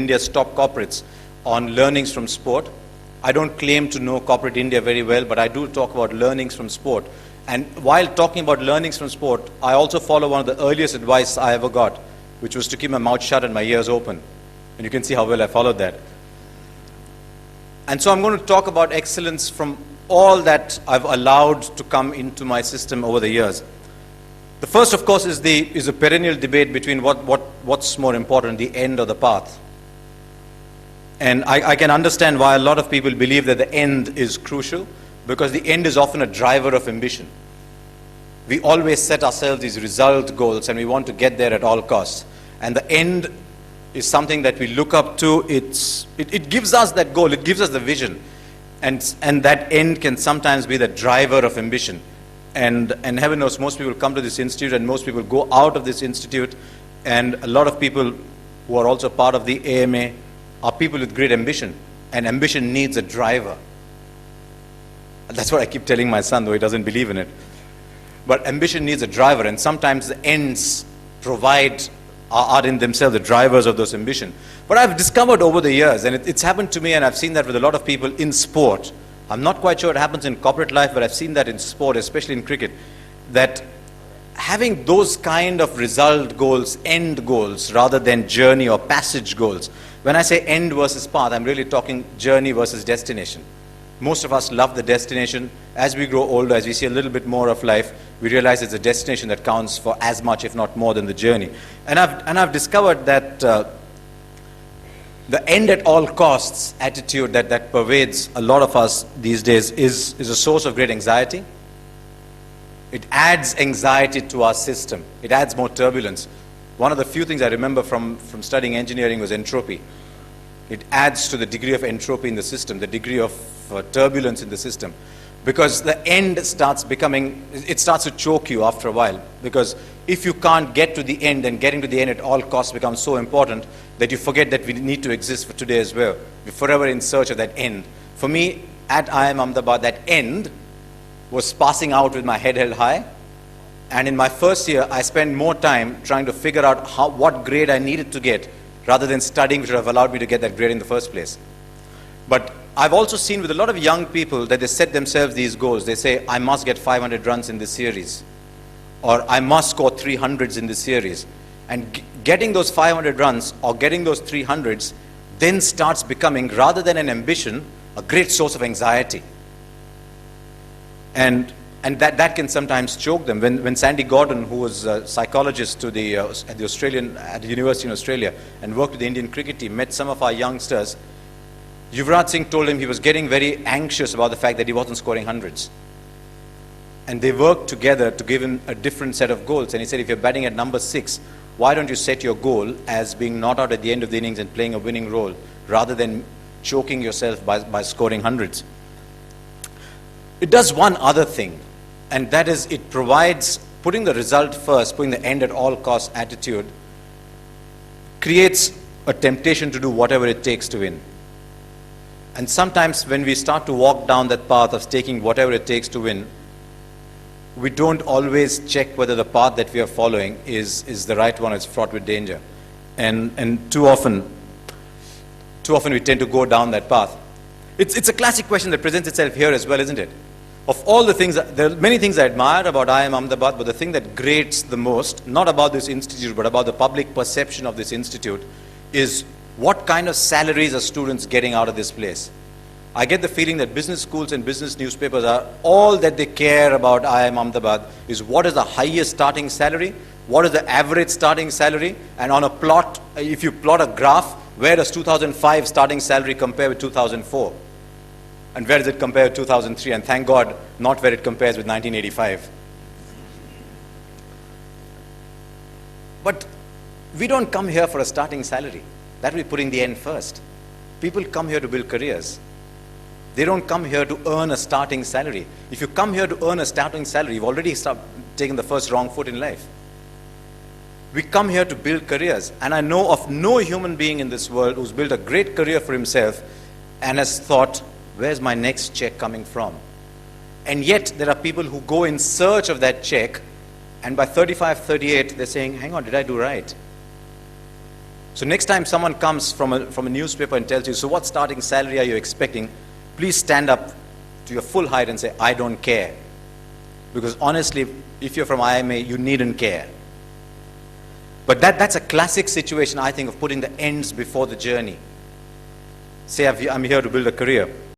India's top corporates on learnings from sport. I don't claim to know corporate India very well, but I do talk about learnings from sport. And while talking about learnings from sport, I also follow one of the earliest advice I ever got, which was to keep my mouth shut and my ears open. And you can see how well I followed that. And so I'm going to talk about excellence from all that I've allowed to come into my system over the years. The first, of course, is a perennial debate between what's more important, the end or the path. And I can understand why a lot of people believe that the end is crucial, because the end is often a driver of ambition. We always set ourselves these result goals and we want to get there at all costs. And the end is something that we look up to. It gives us that goal, it gives us the vision. And that end can sometimes be the driver of ambition. And heaven knows, most people come to this institute and most people go out of this institute, and a lot of people who are also part of the AMA are people with great ambition, and ambition needs a driver. That's what I keep telling my son, though he doesn't believe in it. But ambition needs a driver, and sometimes the ends are in themselves the drivers of those ambition. But I've discovered over the years, and it's happened to me, and I've seen that with a lot of people in sport. I'm not quite sure it happens in corporate life, but I've seen that in sport, especially in cricket, that having those kind of result goals, end goals, rather than journey or passage goals. When I say end versus path, I'm really talking journey versus destination. Most of us love the destination. As we grow older, as we see a little bit more of life, we realize it's a destination that counts for as much, if not more, than the journey. And I've discovered that the end at all costs attitude that pervades a lot of us these days is a source of great anxiety. It adds anxiety to our system. It adds more turbulence. One of the few things I remember from studying engineering was entropy. It adds to the degree of entropy in the system, the degree of turbulence in the system. Because the end starts to choke you after a while. Because if you can't get to the end, then getting to the end at all costs becomes so important that you forget that we need to exist for today as well. We're forever in search of that end. For me, at IIM Ahmedabad, that end was passing out with my head held high. And in my first year, I spent more time trying to figure out what grade I needed to get, rather than studying, which would have allowed me to get that grade in the first place. But I've also seen with a lot of young people that they set themselves these goals. They say, I must get 500 runs in this series, or I must score 300s in this series. And getting those 500 runs or getting those 300s then starts becoming, rather than an ambition, a great source of anxiety. And that can sometimes choke them. When Sandy Gordon, who was a psychologist at the University in Australia and worked with the Indian cricket team, met some of our youngsters, Yuvraj Singh told him he was getting very anxious about the fact that he wasn't scoring hundreds. And they worked together to give him a different set of goals. And he said, if you're batting at number 6, why don't you set your goal as being not out at the end of the innings and playing a winning role, rather than choking yourself by scoring hundreds? It does one other thing, and that is it provides, putting the result first, putting the end at all costs attitude, creates a temptation to do whatever it takes to win. And sometimes when we start to walk down that path of taking whatever it takes to win, we don't always check whether the path that we are following is the right one. It's fraught with danger. And too often we tend to go down that path. It's a classic question that presents itself here as well, isn't it? Of all the things, there are many things I admire about IIM Ahmedabad, but the thing that grates the most, not about this institute, but about the public perception of this institute, is what kind of salaries are students getting out of this place? I get the feeling that business schools and business newspapers are all that they care about IIM Ahmedabad is what is the highest starting salary, what is the average starting salary, and on a plot, if you plot a graph, where does 2005 starting salary compare with 2004? And where does it compare with 2003? And thank God, not where it compares with 1985. But we don't come here for a starting salary. That will be putting the end first. People come here to build careers. They don't come here to earn a starting salary. If you come here to earn a starting salary, you've already taken the first wrong foot in life. We come here to build careers. And I know of no human being in this world who's built a great career for himself and has thought, where's my next check coming from? And yet there are people who go in search of that check, and by 35, 38, they're saying, hang on, did I do right? So next time someone comes from a newspaper and tells you, so what starting salary are you expecting? Please stand up to your full height and say, I don't care. Because honestly, if you're from IMA, you needn't care. But that's a classic situation, I think, of putting the ends before the journey. Say, I'm here to build a career.